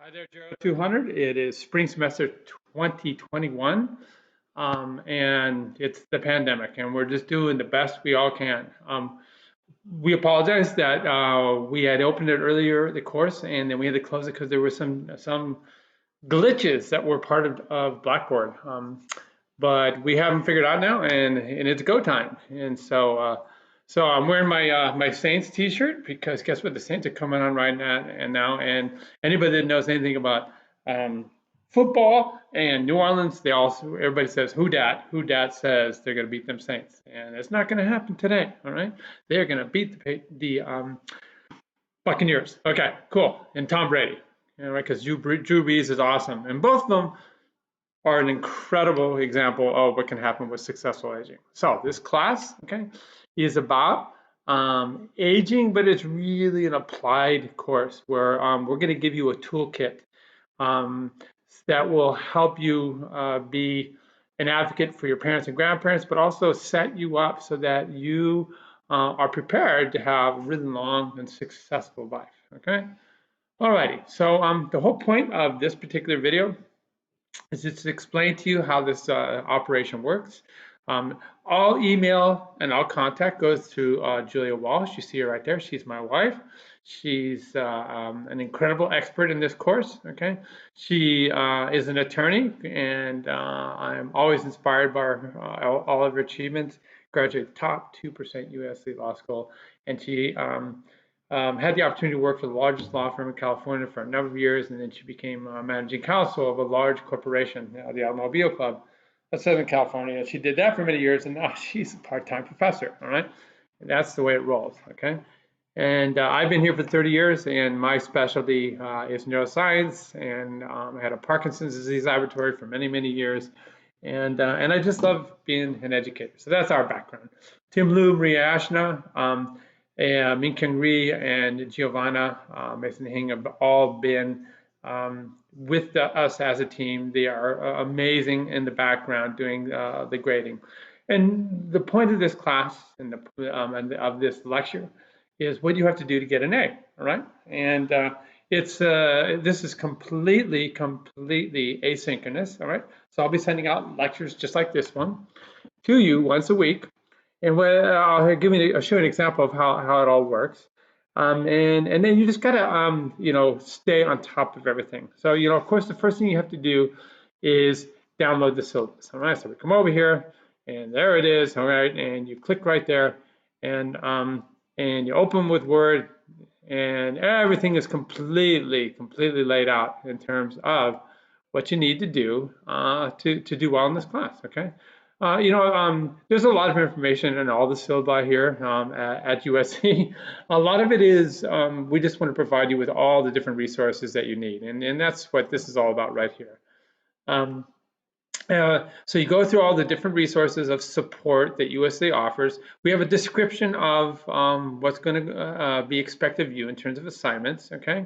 Hi there, GERO 200. It is spring semester 2021, and it's the pandemic, and we're just doing the best we all can. We apologize that we had opened it earlier, the course, and then we had to close it because there were some glitches that were part of Blackboard. But we have them figured out now, and it's go time. And so I'm wearing my Saints T-shirt because guess what? The Saints are coming on right now. And anybody that knows anything about football and New Orleans, everybody says who dat? Who dat says they're going to beat them Saints, and it's not going to happen today. All right, they're going to beat the Buccaneers. Okay, cool. And Tom Brady, right? Because Drew Brees is awesome, and both of them are an incredible example of what can happen with successful aging. So this class, okay, is about aging, but it's really an applied course where we're going to give you a toolkit that will help you be an advocate for your parents and grandparents, but also set you up so that you are prepared to have a really long and successful life, okay? Alrighty, so the whole point of this particular video is just to explain to you how this operation works. All email and all contact goes to Julia Walsh. You see her right there. She's my wife. She's an incredible expert in this course. Okay, she is an attorney, and I'm always inspired by all of her achievements. Graduated top 2% USC Law School, and she had the opportunity to work for the largest law firm in California for a number of years, and then she became managing counsel of a large corporation, the Automobile Club of Southern California. She did that for many years, and now she's a part-time professor, all right? And that's the way it rolls, okay? And I've been here for 30 years, and my specialty is neuroscience, and I had a Parkinson's disease laboratory for many, many years, and I just love being an educator. So that's our background. Tim Lu, Maria Ashna, Min Kyung Ri and Giovanna Mason Hing have all been with us as a team. They are amazing in the background doing the grading. And the point of this class and of this lecture is what you have to do to get an A, all right? And this is completely asynchronous, all right? So I'll be sending out lectures just like this one to you once a week. And I'll show you an example of how it all works. And then you just gotta stay on top of everything. So of course the first thing you have to do is download the syllabus. All right, so we come over here, and there it is. All right, and you click right there, and you open with Word, and everything is completely laid out in terms of what you need to do to do well in this class. Okay. There's a lot of information in all the syllabi here at USC. A lot of it is we just want to provide you with all the different resources that you need, and that's what this is all about right here. So you go through all the different resources of support that USC offers. We have a description of what's going to be expected of you in terms of assignments. Okay,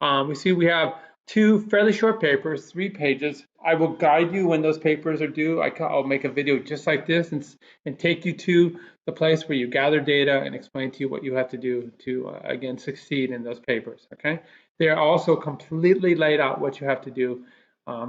we have 2 fairly short papers, 3 pages. I will guide you when those papers are due. I'll make a video just like this and take you to the place where you gather data and explain to you what you have to do to, again, succeed in those papers, okay? They're also completely laid out what you have to do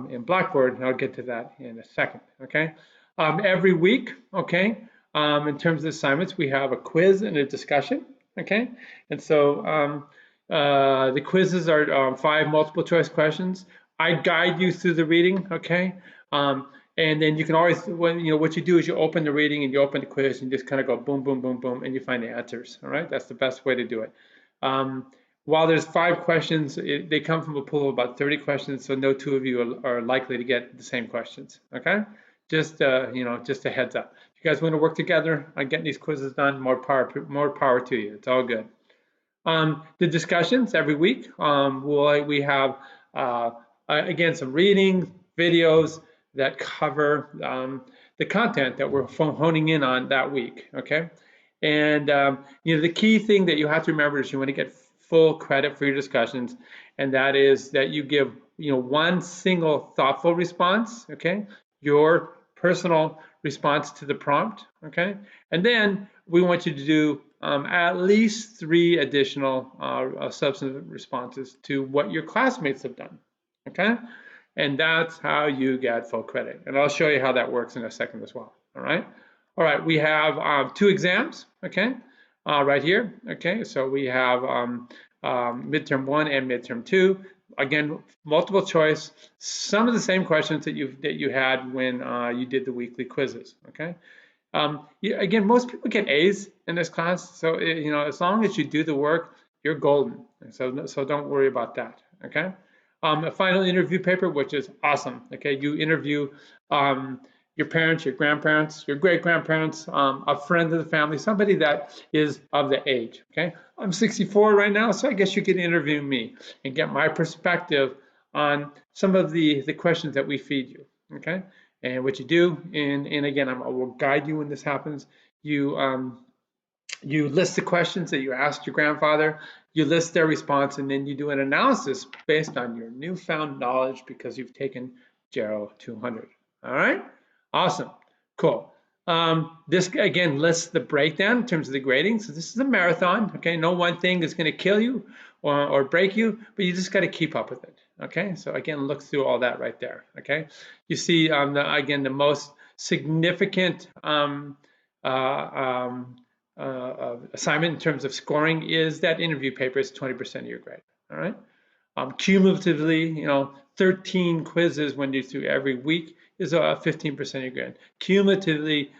in Blackboard, and I'll get to that in a second, okay? Every week, okay, in terms of assignments, we have a quiz and a discussion, okay? And so the quizzes are 5 multiple choice questions. I guide you through the reading, okay? And then you can always, what you do is you open the reading and you open the quiz and you just kind of go boom, boom, boom, boom, and you find the answers, all right? That's the best way to do it. While there's 5 questions, they come from a pool of about 30 questions, so no 2 of you are likely to get the same questions, okay? Just, just a heads up. If you guys want to work together on getting these quizzes done, more power to you. It's all good. The discussions every week, we have, again, some reading videos that cover the content that we're honing in on that week, okay? And, the key thing that you have to remember is you want to get full credit for your discussions, and that is that you give, one single thoughtful response, okay? Your personal response to the prompt, okay? And then we want you to do at least 3 additional substantive responses to what your classmates have done, okay? And that's how you get full credit. And I'll show you how that works in a second as well, all right? All right, we have 2 exams, okay, right here, okay? So we have midterm 1 and midterm 2. Again, multiple choice, some of the same questions that you had when you did the weekly quizzes, okay? Again, most people get A's in this class, so as long as you do the work, you're golden. So don't worry about that. Okay. A final interview paper, which is awesome. Okay, you interview your parents, your grandparents, your great grandparents, a friend of the family, somebody that is of the age. Okay, I'm 64 right now, so I guess you can interview me and get my perspective on some of the questions that we feed you. Okay. And what you do, and again, I will guide you when this happens. You list the questions that you asked your grandfather, you list their response, and then you do an analysis based on your newfound knowledge because you've taken GERO 200. All right, awesome, cool. This again lists the breakdown in terms of the grading. So this is a marathon. Okay, no one thing is going to kill you or break you, but you just got to keep up with it. Okay, so again, look through all that right there. Okay, you see again the most significant assignment in terms of scoring is that interview paper is 20% of your grade. All right. Cumulatively, 13 quizzes when you do every week is 15% of your grade. Cumulatively,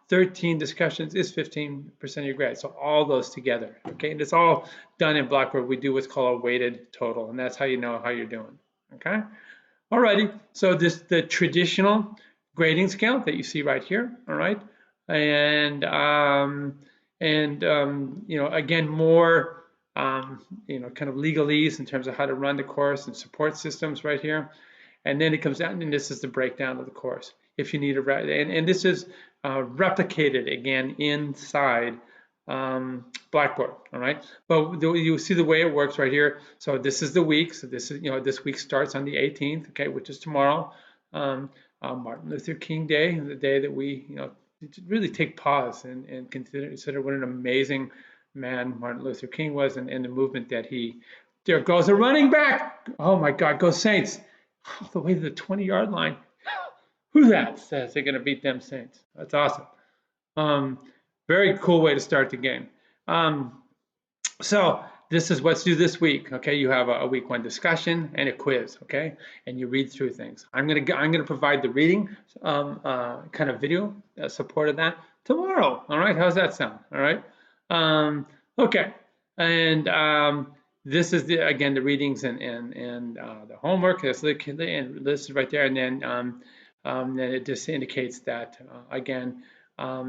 13 discussions is 15% of your grade. So all those together, okay? And it's all done in Blackboard. We do what's called a weighted total, and that's how you know how you're doing, okay? Alrighty, so the traditional grading scale that you see right here, all right? And again, more kind of legalese in terms of how to run the course and support systems right here. And then it comes down, and this is the breakdown of the course. If you need and this is replicated again inside Blackboard, all right? But you see the way it works right here. So this is the week. So this is, this week starts on the 18th, okay, which is tomorrow, Martin Luther King Day, the day that we, really take pause and consider what an amazing man Martin Luther King was and the movement that he. There goes a running back. Oh my God, go Saints! All the way to the 20-yard line. Who that says they're going to beat them Saints? That's awesome. Very cool way to start the game. So this is what's due this week. Okay, you have a week 1 discussion and a quiz. Okay, and you read through things. I'm gonna provide the reading kind of video support of that tomorrow. All right, how's that sound? All right. Okay, and this is again the readings and the homework that's listed right there, and then it just indicates that again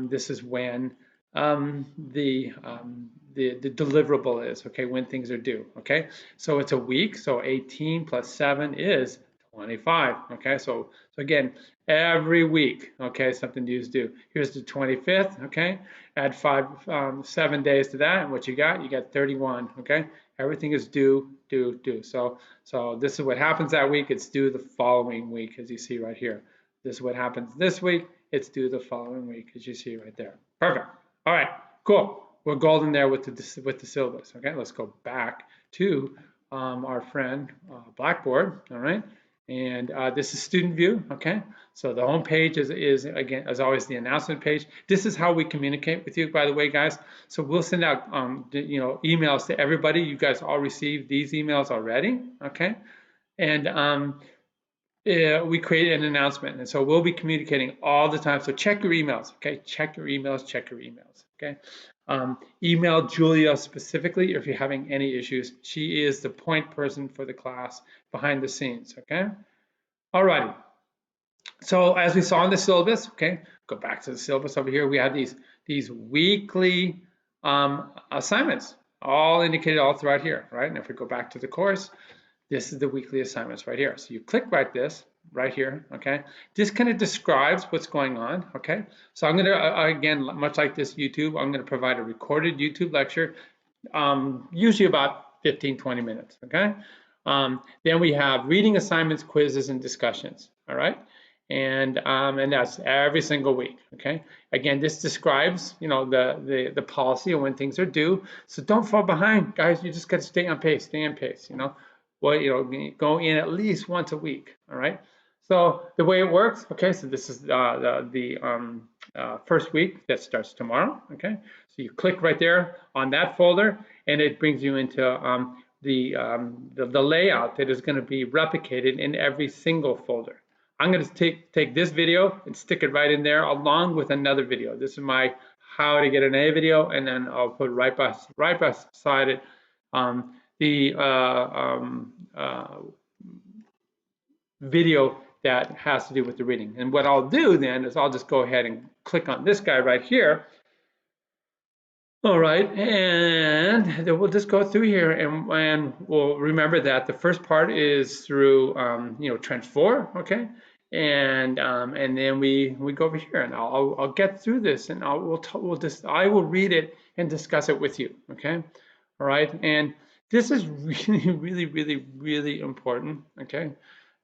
this is when the deliverable is, okay, when things are due, okay? So it's a week, so 18 plus 7 is 25, okay? So again, every week, okay, something is due. Here's the 25th, okay? Add 7 days to that, and what you got? You got 31, okay? Everything is due. So this is what happens that week. It's due the following week, as you see right here. This is what happens this week. It's due the following week, as you see right there. Perfect. All right, cool. We're golden there with the syllabus. Okay, let's go back to our friend Blackboard. All right, and this is student view. Okay, so the home page is again, as always, the announcement page. This is how we communicate with you, by the way, guys. So we'll send out emails to everybody. You guys all received these emails already. Okay, and we created an announcement, and so we'll be communicating all the time. So check your emails, okay? Check your emails, okay? Email Julia specifically if you're having any issues. She is the point person for the class behind the scenes, okay? All righty. So as we saw in the syllabus, okay, go back to the syllabus over here. We have these weekly assignments, all indicated all throughout here, right? And if we go back to the course, this is the weekly assignments right here. So you click this right here, okay? This kind of describes what's going on, okay? So I'm gonna, again, much like this YouTube, I'm gonna provide a recorded YouTube lecture, usually about 15, 20 minutes, okay? Then we have reading assignments, quizzes, and discussions, all right? And that's every single week, okay? Again, this describes, the policy of when things are due. So don't fall behind, guys. You just got to stay on pace, well, go in at least once a week. All right. So the way it works, okay, so this is the first week that starts tomorrow, okay? So you click right there on that folder, and it brings you into the layout that is going to be replicated in every single folder. I'm going to take this video and stick it right in there along with another video. This is my how to get an A video, and then I'll put right beside it the video that has to do with the reading. And what I'll do then is I'll just go ahead and click on this guy right here. All right, and then we'll just go through here, and we'll remember that the first part is through trench 4, okay, and then we go over here, and I'll get through this, and I will read it and discuss it with you, okay, all right, and this is really important, okay,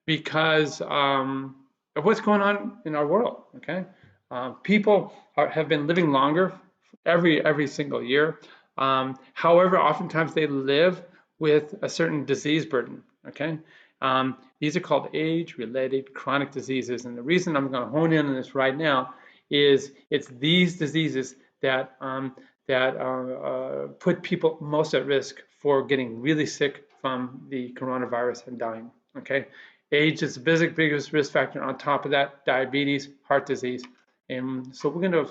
because of what's going on in our world, okay. People have been living longer every single year. However, oftentimes they live with a certain disease burden, okay? These are called age-related chronic diseases, and the reason I'm going to hone in on this right now is it's these diseases that put people most at risk for getting really sick from the coronavirus and dying, okay? Age is the biggest risk factor. On top of that, diabetes, heart disease, and so we're going to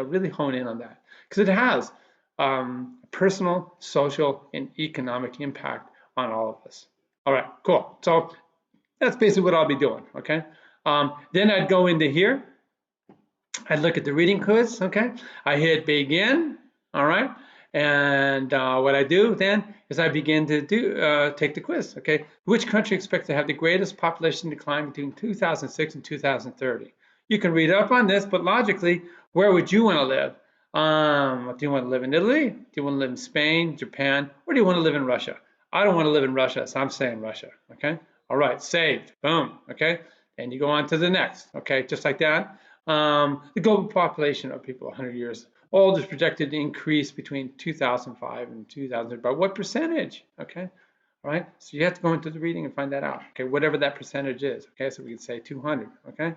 really hone in on that because it has personal, social, and economic impact on all of us. All right, cool. So that's basically what I'll be doing, okay? Then I'd go into here. I'd look at the reading quiz, okay? I hit begin, all right? And what I do then is I begin to take the quiz, okay? Which country expects to have the greatest population decline between 2006 and 2030? You can read up on this, but logically, where would you want to live? Do you want to live in Italy? Do you want to live in Spain, Japan, or do you want to live in Russia? I don't want to live in Russia, so I'm saying Russia, okay? All right, saved, boom, okay? And you go on to the next, okay, just like that. The global population of people 100 years old is projected to increase between 2005 and 2000. By what percentage? Okay, all right. So you have to go into the reading and find that out. Okay, whatever that percentage is. Okay, so we can say 200. Okay.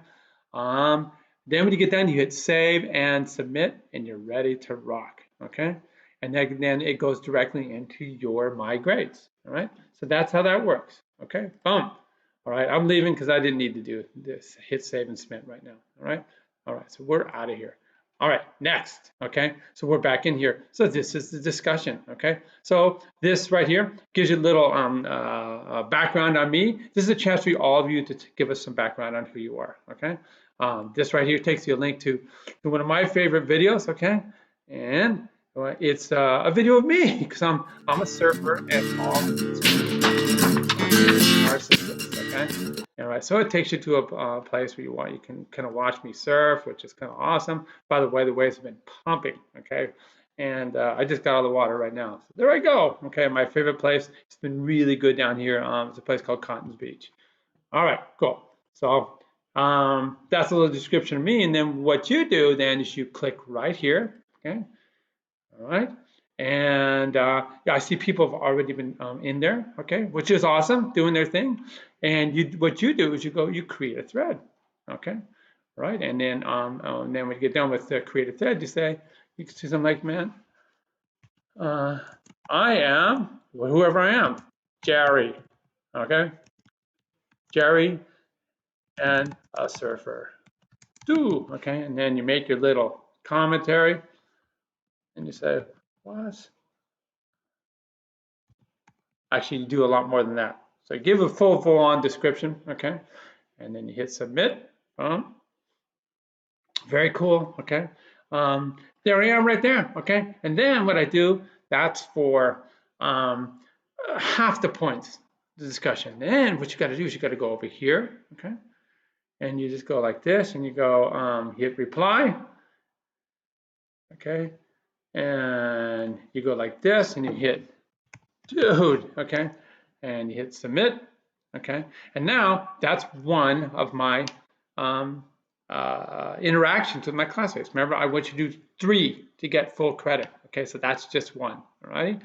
Then when you get done, you hit save and submit, and you're ready to rock. Okay, and then it goes directly into your My Grades. All right. So that's how that works. Okay. Boom. All right. I'm leaving because I didn't need to do this. Hit save and submit right now. All right. All right, so we're out of here. All right, next, okay? So we're back in here. So this is the discussion, okay? So this right here gives you a little background on me. This is a chance for all of you to give us some background on who you are, okay? This right here takes you a link to one of my favorite videos, okay? And it's a video of me because I'm a surfer and all narcissist, okay? All right, so it takes you to a place where you can kind of watch me surf, which is kind of awesome. By the way, the waves have been pumping, okay? And I just got out of the water right now. So there I go, okay? My favorite place. It's been really good down here. It's a place called Cottons Beach. All right, cool. So that's a little description of me. And then what you do then is you click right here, okay? All right. And yeah, I see people have already been in there, okay, which is awesome, doing their thing. And what you do is you create a thread, okay, right? And then when you get done with the create a thread, you can see something like, man, I am whoever I am, Jerry, okay, Jerry and a surfer, okay, and then you make your little commentary, and you say, what? Actually, you do a lot more than that. So give a full-on description, okay? And then you hit submit. Very cool, okay? There I am right there, okay? And then what I do, that's for half the points, the discussion. Then what you got to do is you got to go over here, okay? And you just go like this, and you go hit reply, okay? And you go like this, and you hit dude, okay? And you hit submit, okay? And now that's one of my interactions with my classmates. Remember, I want you to do 3 to get full credit, okay? So that's just 1, all right?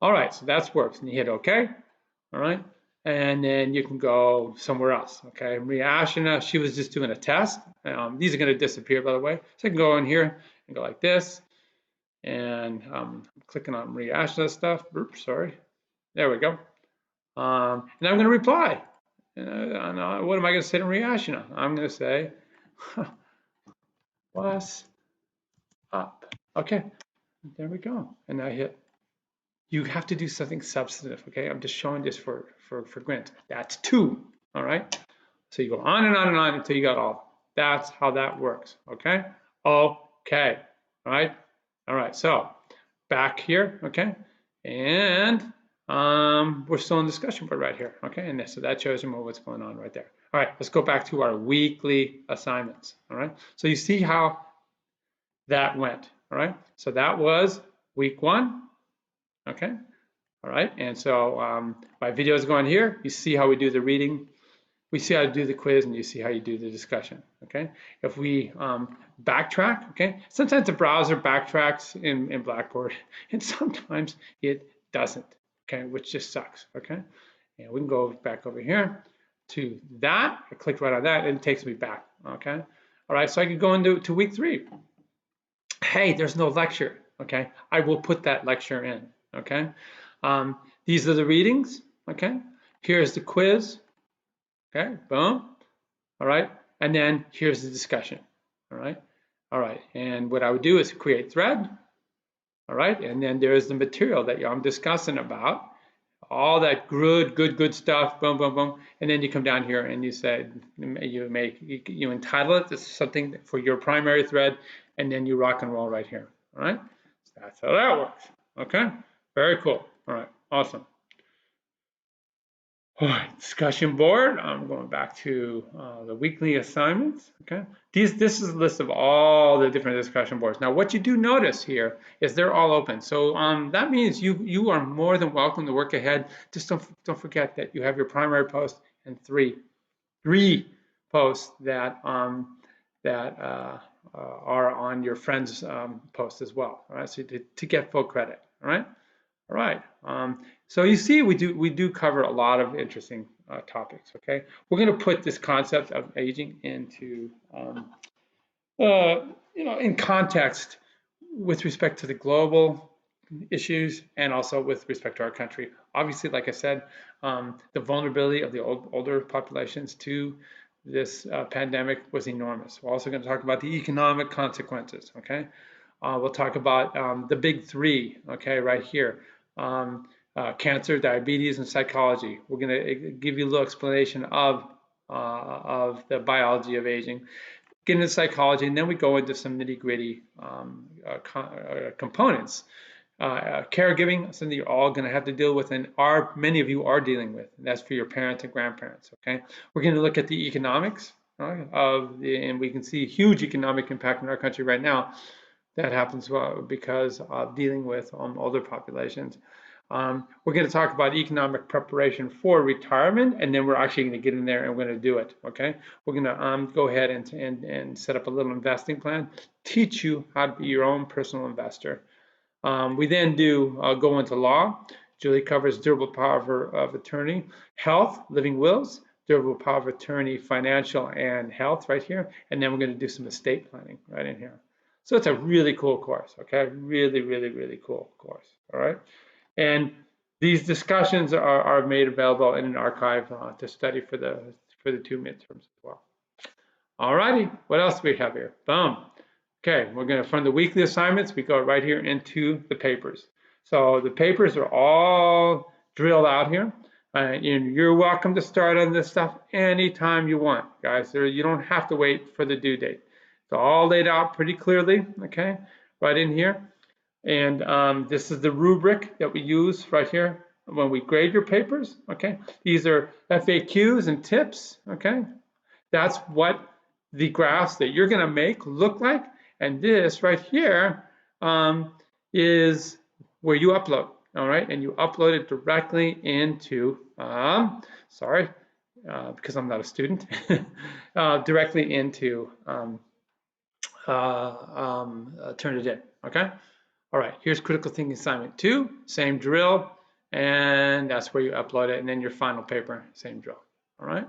All right, so that works. And you hit okay, all right? And then you can go somewhere else, okay? Maria Ashina, she was just doing a test. These are going to disappear, by the way. So I can go in here and go like this, and I'm clicking on Maria Ashina stuff. Oops, sorry. There we go. And I'm going to reply. And what am I going to say to Maria Ashina? I'm going to say, what's up? Okay, there we go. And I hit. You have to do something substantive, okay? I'm just showing this for granted. That's 2, all right? So you go on and on and on until you got all. That's how that works, okay? Okay, all right? All right, so back here, okay? And we're still in discussion board right here, okay? And so that shows you what's going on right there. All right, let's go back to our weekly assignments, all right? So you see how that went, all right? So that was week 1, okay? All right, and so my video is going here. You see how we do the reading. We see how to do the quiz, and you see how you do the discussion, okay? If we backtrack, okay? Sometimes the browser backtracks in Blackboard, and sometimes it doesn't, okay? Which just sucks, okay? And we can go back over here to that. I click right on that, and it takes me back, okay? All right, so I could go into week 3. Hey, there's no lecture, okay? I will put that lecture in, okay? These are the readings, okay? Here's the quiz, okay, boom, all right? And then here's the discussion, all right? All right, and what I would do is create thread, all right? And then there's the material that I'm discussing about, all that good stuff, boom, boom, boom. And then you come down here and you say, you entitle it to something for your primary thread, and then you rock and roll right here, all right? So that's how that works, okay? Very cool, all right, awesome. All right, discussion board. I'm going back to the weekly assignments. Okay, this is a list of all the different discussion boards. Now, what you do notice here is they're all open. So that means you are more than welcome to work ahead. Just don't forget that you have your primary post and three posts that are on your friend's post as well. All right, so to get full credit. All right. All right. So you see, we do cover a lot of interesting topics. Okay, we're going to put this concept of aging into in context with respect to the global issues and also with respect to our country. Obviously, like I said, the vulnerability of the older populations to this pandemic was enormous. We're also going to talk about the economic consequences. Okay, we'll talk about the big 3. Okay, right here. Cancer, diabetes, and psychology. We're going to give you a little explanation of the biology of aging, get into psychology, and then we go into some nitty-gritty components. Caregiving, something you're all going to have to deal with, and many of you are dealing with. And that's for your parents and grandparents. Okay, we're going to look at the economics and we can see huge economic impact in our country right now. That happens because of dealing with older populations. We're going to talk about economic preparation for retirement, and then we're actually going to get in there and we're going to do it. Okay, we're going to go ahead and set up a little investing plan, teach you how to be your own personal investor. We then go into law. Julie covers durable power of attorney, health, living wills, durable power of attorney, financial and health right here, and then we're going to do some estate planning right in here. So it's a really cool course, okay? Really cool course, all right? And these discussions are made available in an archive to study for the 2 midterms as well. All righty, what else do we have here? Boom. Okay, we're going to, from the weekly assignments, we go right here into the papers. So the papers are all drilled out here. And you're welcome to start on this stuff anytime you want, guys. You don't have to wait for the due date. It's all laid out pretty clearly, okay, right in here. And this is the rubric that we use right here when we grade your papers, okay? These are FAQs and tips, okay? That's what the graphs that you're going to make look like. And this right here is where you upload, all right? And you upload it directly into, because I'm not a student, directly into Turnitin, okay? All right, here's critical thinking assignment 2, same drill. and that's where you upload it, and then your final paper, same drill. All right.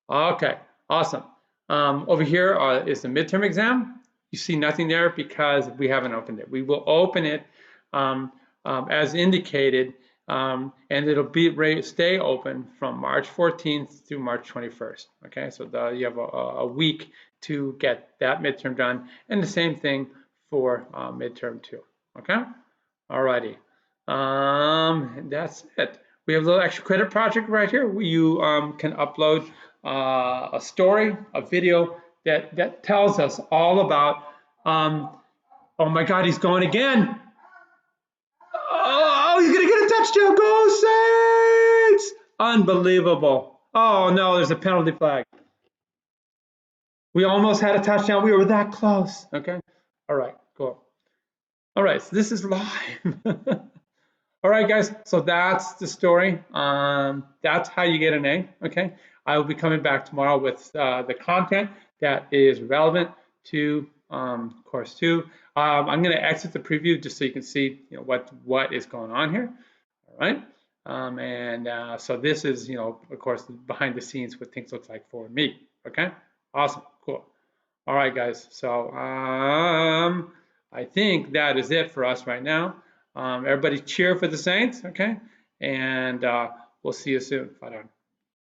Okay, awesome. Over here is the midterm exam. You see nothing there because we haven't opened it. We will open it as indicated, and it'll stay open from March 14th through March 21st. Okay, so you have a week to get that midterm done, and the same thing for midterm 2. Okay, alrighty. That's it. We have a little extra credit project right here where you can upload a story, a video that tells us all about, oh my God, he's going again. Oh, he's going to get a touchdown. Go Saints! Unbelievable. Oh no, there's a penalty flag. We almost had a touchdown. We were that close. Okay. All right, cool. All right, so this is live. All right, guys, so that's the story. That's how you get an A, okay? I will be coming back tomorrow with the content that is relevant to course 2. I'm going to exit the preview just so you can see, what is going on here, all right? So this is, of course, behind the scenes what things look like for me, okay? Awesome, cool. All right, guys, so I think that is it for us right now. Everybody cheer for the Saints, okay? And we'll see you soon. Bye.